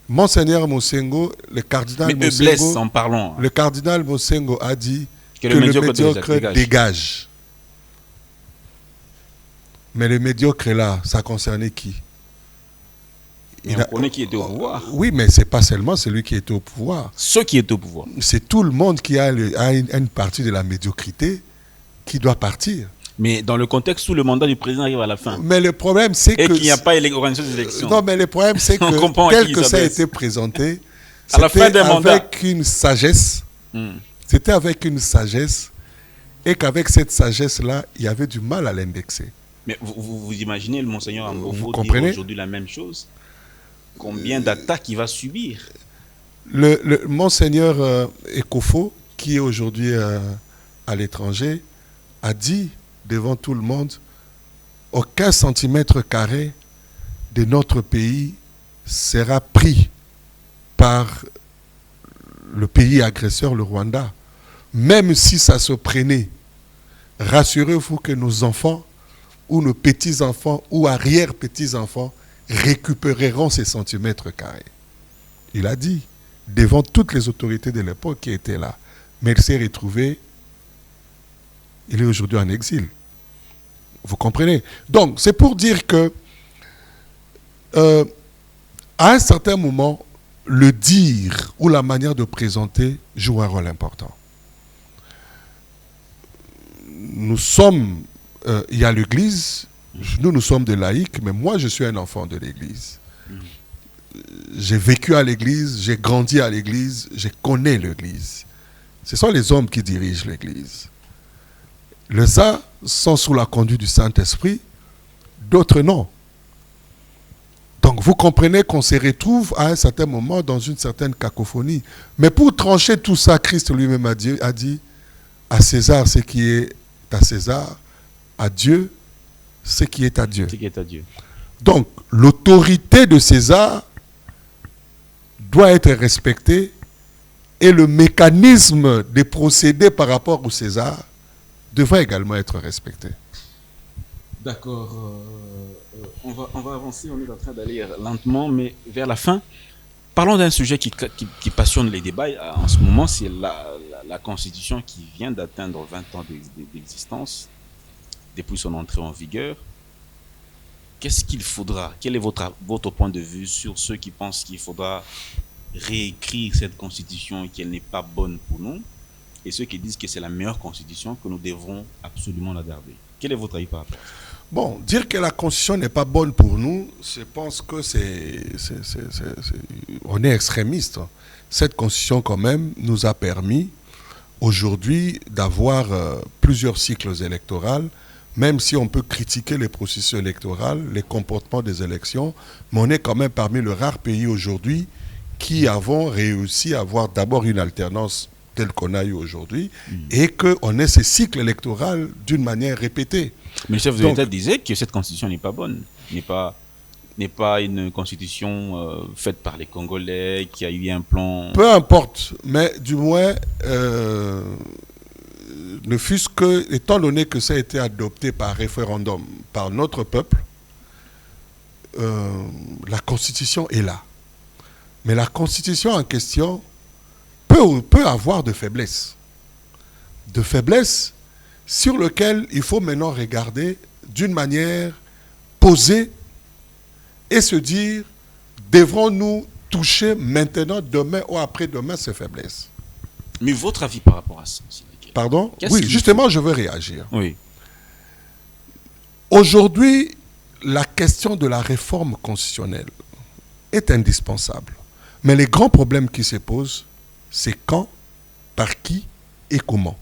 Monseigneur Mosengo, le cardinal Mosengo, en parlant. Le cardinal Mosengo a dit que le médiocre dégage. Mais le médiocre là, ça concernait qui? On connaît qui était au pouvoir. Oui, mais ce n'est pas seulement celui qui était au pouvoir. Ceux qui étaient au pouvoir. C'est tout le monde qui a une partie de la médiocrité qui doit partir. Mais dans le contexte où le mandat du président arrive à la fin. Mais le problème, c'est que... Et qu'il n'y a pas organisation des élections. Non, mais le problème, c'est que tel que ça a été présenté, c'était avec une sagesse. C'était avec une sagesse. Et qu'avec cette sagesse-là, il y avait du mal à l'indexer. Mais vous imaginez le monseigneur Ambovo dire aujourd'hui la même chose? Combien d'attaques il va subir? Le monseigneur Ekofo, qui est aujourd'hui à l'étranger, a dit devant tout le monde, aucun centimètre carré de notre pays sera pris par le pays agresseur, le Rwanda. Même si ça se prenait, rassurez-vous que nos enfants ou nos petits-enfants ou arrière-petits-enfants récupéreront ces centimètres carrés. Il a dit, devant toutes les autorités de l'époque qui étaient là. Mais il s'est retrouvé, il est aujourd'hui en exil. Vous comprenez? Donc, c'est pour dire que, à un certain moment, le dire ou la manière de présenter joue un rôle important. Nous sommes, il y a l'Église, nous sommes des laïcs, mais moi je suis un enfant de l'Église. J'ai vécu à l'Église, j'ai grandi à l'Église, je connais l'Église. Ce sont les hommes qui dirigent l'Église. Les uns sont sous la conduite du Saint-Esprit, d'autres non. Donc vous comprenez qu'on se retrouve à un certain moment dans une certaine cacophonie. Mais pour trancher tout ça, Christ lui-même a dit à César ce qui est à César, à Dieu ce qui est à Dieu. Ce qui est à Dieu. Donc l'autorité de César doit être respectée et le mécanisme des procédés par rapport au César devrait également être respecté. D'accord. On va avancer, on est en train d'aller lentement, mais vers la fin. Parlons d'un sujet qui passionne les débats en ce moment, c'est la Constitution qui vient d'atteindre 20 ans d'existence depuis son entrée en vigueur. Qu'est-ce qu'il faudra? Quel est votre point de vue sur ceux qui pensent qu'il faudra réécrire cette Constitution et qu'elle n'est pas bonne pour nous, et ceux qui disent que c'est la meilleure Constitution, que nous devrons absolument la garder? Quel est votre avis par rapport à ça? Bon, dire que la Constitution n'est pas bonne pour nous, je pense que on est extrémiste. Cette Constitution, quand même, nous a permis aujourd'hui d'avoir plusieurs cycles électoraux, même si on peut critiquer les processus électoraux, les comportements des élections, mais on est quand même parmi les rares pays aujourd'hui qui avons réussi à avoir d'abord une alternance telle qu'on a eu aujourd'hui, et qu'on ait ces cycles électoraux d'une manière répétée. Mais le chef de l'État disait que cette constitution n'est pas bonne, n'est pas une constitution faite par les Congolais, qui a eu un plan... Peu importe, mais du moins, ne fût-ce que, étant donné que ça a été adopté par référendum par notre peuple, la constitution est là. Mais la constitution en question peut avoir de faiblesses. De faiblesses sur lesquelles il faut maintenant regarder d'une manière posée et se dire, devrons-nous toucher maintenant, demain ou après-demain ces faiblesses? Mais votre avis par rapport à ça? Pardon? Oui, justement, je veux réagir. Oui. Aujourd'hui, la question de la réforme constitutionnelle est indispensable. Mais les grands problèmes qui se posent, c'est quand, par qui et comment.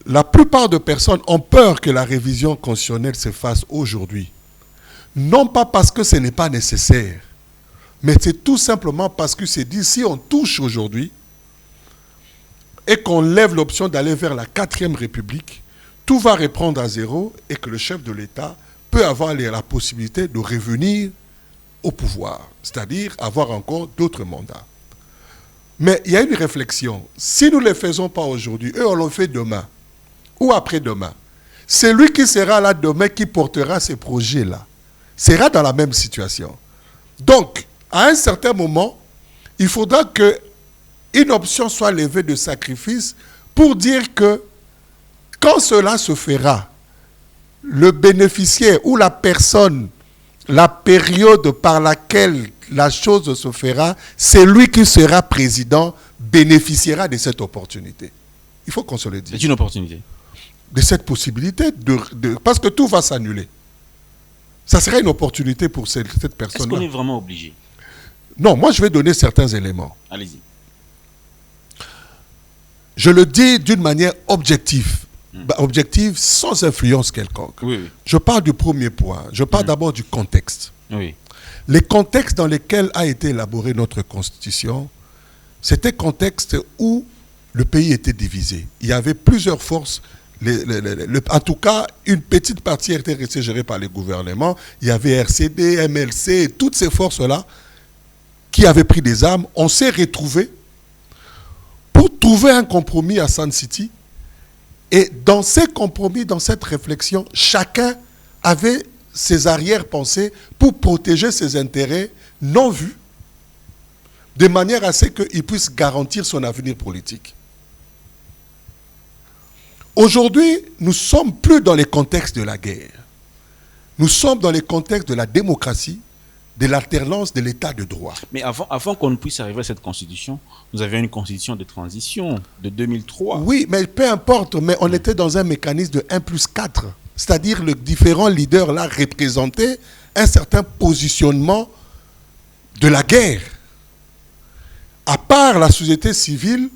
La plupart de personnes ont peur que la révision constitutionnelle se fasse aujourd'hui. Non pas parce que ce n'est pas nécessaire, mais c'est tout simplement parce que c'est dit, si on touche aujourd'hui et qu'on lève l'option d'aller vers la 4e République, tout va reprendre à zéro et que le chef de l'État peut avoir la possibilité de revenir au pouvoir, c'est-à-dire avoir encore d'autres mandats. Mais il y a une réflexion. Si nous ne le faisons pas aujourd'hui, et on le fait demain, ou après-demain, c'est lui qui sera là demain qui portera ces projets-là, sera dans la même situation. Donc, à un certain moment, il faudra qu'une option soit levée de sacrifice pour dire que quand cela se fera, le bénéficiaire ou la personne, la période par laquelle la chose se fera, c'est lui qui sera président, bénéficiera de cette opportunité. Il faut qu'on se le dise. C'est une opportunité. De cette possibilité, parce que tout va s'annuler. Ça serait une opportunité pour cette personne-là. Est-ce qu'on est vraiment obligé? Non, moi je vais donner certains éléments. Allez-y. Je le dis d'une manière objective. Objective sans influence quelconque. Oui. Je parle du premier point. Je parle d'abord du contexte. Oui. Les contextes dans lesquels a été élaborée notre Constitution, c'était contexte où le pays était divisé. Il y avait plusieurs forces. En tout cas, une petite partie était restée gérée par les gouvernements. Il y avait RCD, MLC, toutes ces forces-là qui avaient pris des armes. On s'est retrouvés pour trouver un compromis à Sun City. Et dans ces compromis, dans cette réflexion, chacun avait ses arrière-pensées pour protéger ses intérêts non vus, de manière à ce qu'il puisse garantir son avenir politique. Aujourd'hui, nous ne sommes plus dans les contextes de la guerre. Nous sommes dans les contextes de la démocratie, de l'alternance de l'état de droit. Mais avant qu'on ne puisse arriver à cette constitution, nous avions une constitution de transition de 2003. Oui, mais peu importe, mais on était dans un mécanisme de 1+4. C'est-à-dire les différents leaders là représentaient un certain positionnement de la guerre. À part la société civile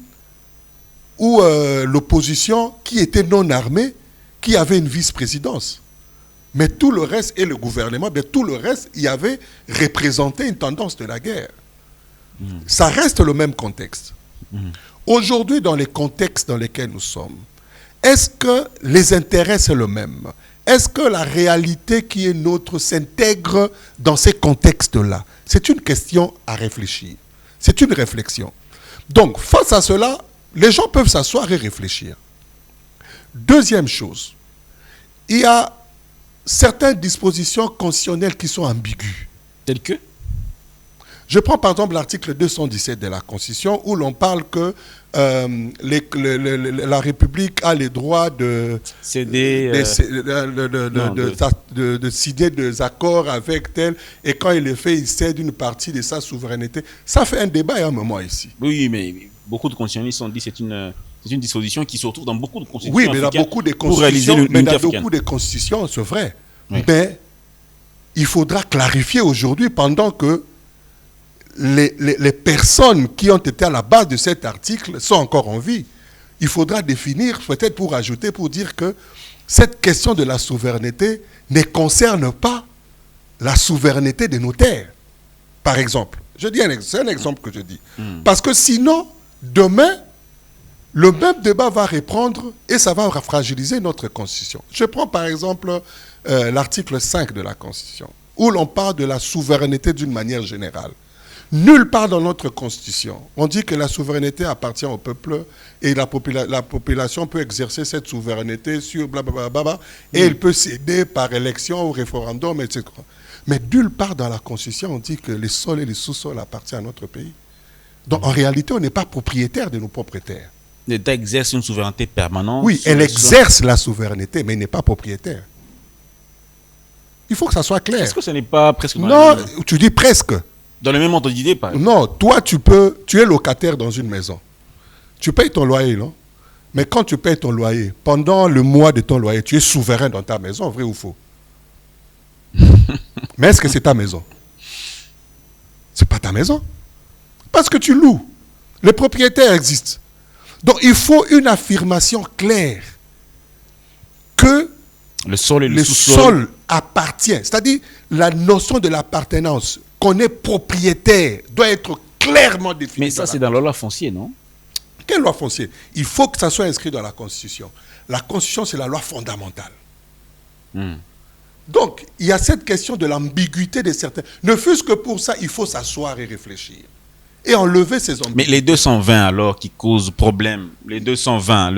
ou l'opposition qui était non armée, qui avait une vice-présidence. Mais tout le reste, et le gouvernement, mais tout le reste, il y avait représenté une tendance de la guerre. Ça reste le même contexte. Aujourd'hui, dans les contextes dans lesquels nous sommes, est-ce que les intérêts, c'est le même? Est-ce que la réalité qui est nôtre s'intègre dans ces contextes-là? C'est une question à réfléchir. C'est une réflexion. Donc, face à cela, les gens peuvent s'asseoir et réfléchir. Deuxième chose, il y a certaines dispositions constitutionnelles qui sont ambiguës. Tel que Je prends par exemple l'article 217 de la Constitution où l'on parle que la République a les droits de signer des accords avec tel, et quand il le fait, il cède une partie de sa souveraineté. Ça fait un débat à un moment ici. Oui, mais beaucoup de constitutionnalistes ont dit que c'est une disposition qui se retrouve dans beaucoup de constitutions. Oui, mais dans beaucoup de constitutions, c'est vrai. Oui. Mais il faudra clarifier aujourd'hui, pendant que les personnes qui ont été à la base de cet article sont encore en vie. Il faudra définir, peut-être pour ajouter, pour dire que cette question de la souveraineté ne concerne pas la souveraineté des notaires, par exemple. C'est un exemple que je dis. Parce que sinon, demain, le même débat va reprendre et ça va fragiliser notre Constitution. Je prends par exemple l'article 5 de la Constitution, où l'on parle de la souveraineté d'une manière générale. Nulle part dans notre Constitution, on dit que la souveraineté appartient au peuple et la population peut exercer cette souveraineté sur blablabla et elle peut céder par élection au référendum, etc. Mais nulle part dans la Constitution, on dit que les sols et les sous-sols appartiennent à notre pays. Donc en réalité, on n'est pas propriétaire de nos propres terres. L'État exerce une souveraineté permanente. Oui, elle exerce la souveraineté, mais il n'est pas propriétaire. Il faut que ça soit clair. Est-ce que ce n'est pas presque... Non, tu dis presque. Dans le même ordre d'idée, par exemple. Non, toi, tu es locataire dans une maison. Tu payes ton loyer, non? Mais quand tu payes ton loyer, pendant le mois de ton loyer, tu es souverain dans ta maison, vrai ou faux? Mais est-ce que c'est ta maison? C'est pas ta maison. Parce que tu loues. Les propriétaires existent. Donc, il faut une affirmation claire que le sol et le sol appartient. C'est-à-dire, la notion de l'appartenance, qu'on est propriétaire, doit être clairement définie. Mais ça, c'est dans la loi foncière, non? Quelle loi foncière? Il faut que ça soit inscrit dans la Constitution. La Constitution, c'est la loi fondamentale. Donc, il y a cette question de l'ambiguïté de certains. Ne fût-ce que pour ça, il faut s'asseoir et réfléchir. Et enlever ces ambiguïtés. Mais les 220 alors qui causent problème, le 220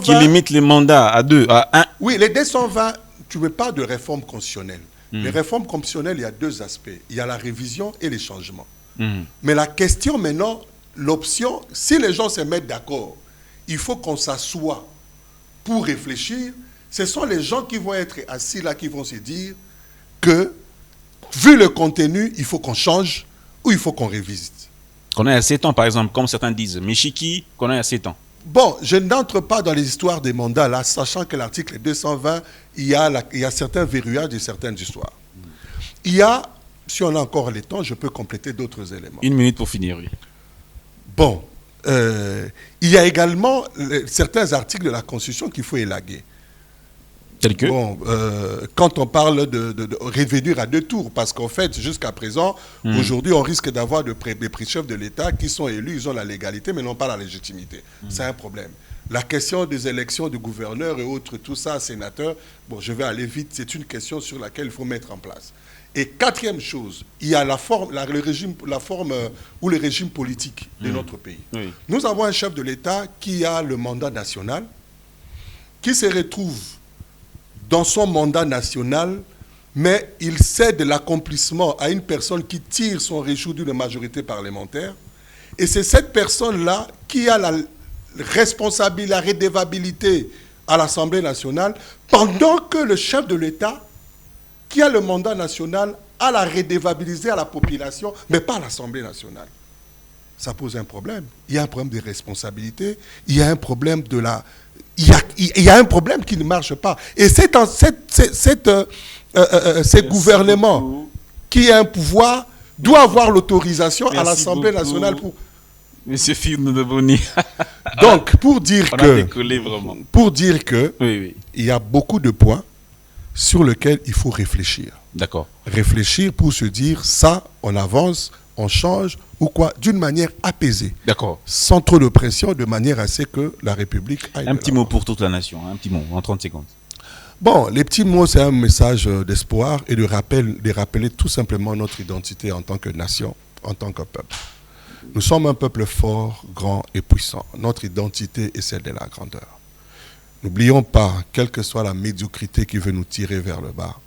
qui limite les mandats à 1. Oui, les 220, tu ne veux pas de réforme constitutionnelle. Les réformes constitutionnelles, il y a deux aspects. Il y a la révision et les changements. Mais la question maintenant, l'option, si les gens se mettent d'accord, il faut qu'on s'assoie pour réfléchir. Ce sont les gens qui vont être assis là, qui vont se dire que, vu le contenu, il faut qu'on change ou il faut qu'on révisite. Qu'on ait à 7 ans, par exemple, comme certains disent. Michiki, qu'on ait à 7 ans. Bon, je n'entre pas dans les histoires des mandats, là, sachant que l'article 220, il y a certains verrouillages de certaines histoires. Il y a, si on a encore le temps, je peux compléter d'autres éléments. 1 minute pour finir, oui. Bon, il y a également certains articles de la Constitution qu'il faut élaguer. Tel que quand on parle de revenir à 2 tours, parce qu'en fait, jusqu'à présent, aujourd'hui, on risque d'avoir des chefs de l'État qui sont élus, ils ont la légalité, mais n'ont pas la légitimité. C'est un problème. La question des élections de gouverneurs et autres, tout ça, sénateurs, bon, je vais aller vite, c'est une question sur laquelle il faut mettre en place. Et quatrième chose, il y a le régime politique de notre pays. Oui. Nous avons un chef de l'État qui a le mandat national, qui se retrouve dans son mandat national, mais il cède l'accomplissement à une personne qui tire son réjout d'une majorité parlementaire. Et c'est cette personne-là qui a la responsabilité, la redevabilité à l'Assemblée nationale, pendant que le chef de l'État, qui a le mandat national, a la redevabilité à la population, mais pas à l'Assemblée nationale. Ça pose un problème. Il y a un problème de responsabilité, il y a un problème de la... Il y a un problème qui ne marche pas. Et ce gouvernement qui a un pouvoir doit avoir l'autorisation à l'Assemblée nationale pour... Monsieur Firno de Boni. Donc, pour dire que oui. Il y a beaucoup de points sur lesquels il faut réfléchir. D'accord. Réfléchir pour se dire, ça, on avance, on change, ou quoi, d'une manière apaisée. D'accord. Sans trop de pression, de manière à ce que la République aille. Un petit mot pour toute la nation, un petit mot, en 30 secondes. Bon, les petits mots, c'est un message d'espoir et de rappeler tout simplement notre identité en tant que nation, en tant que peuple. Nous sommes un peuple fort, grand et puissant. Notre identité est celle de la grandeur. N'oublions pas, quelle que soit la médiocrité qui veut nous tirer vers le bas,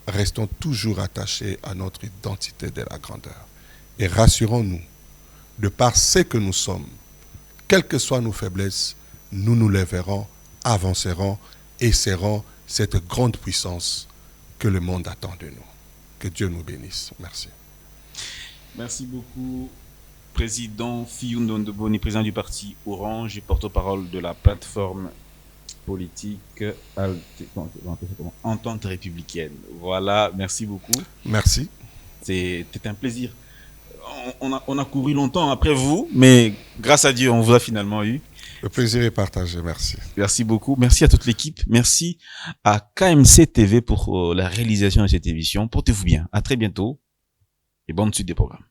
restons toujours attachés à notre identité de la grandeur. Et rassurons-nous, de par ce que nous sommes, quelles que soient nos faiblesses, nous nous lèverons, avancerons et serons cette grande puissance que le monde attend de nous. Que Dieu nous bénisse. Merci. Merci beaucoup, Président Fiyou Ndondoboni, président du parti Orange et porte-parole de la plateforme politique Entente républicaine. Voilà, merci beaucoup. Merci. C'était un plaisir. On a couru longtemps après vous, mais grâce à Dieu, on vous a finalement eu. Le plaisir est partagé, merci. Merci beaucoup. Merci à toute l'équipe. Merci à KMC TV pour la réalisation de cette émission. Portez-vous bien. À très bientôt et bonne suite des programmes.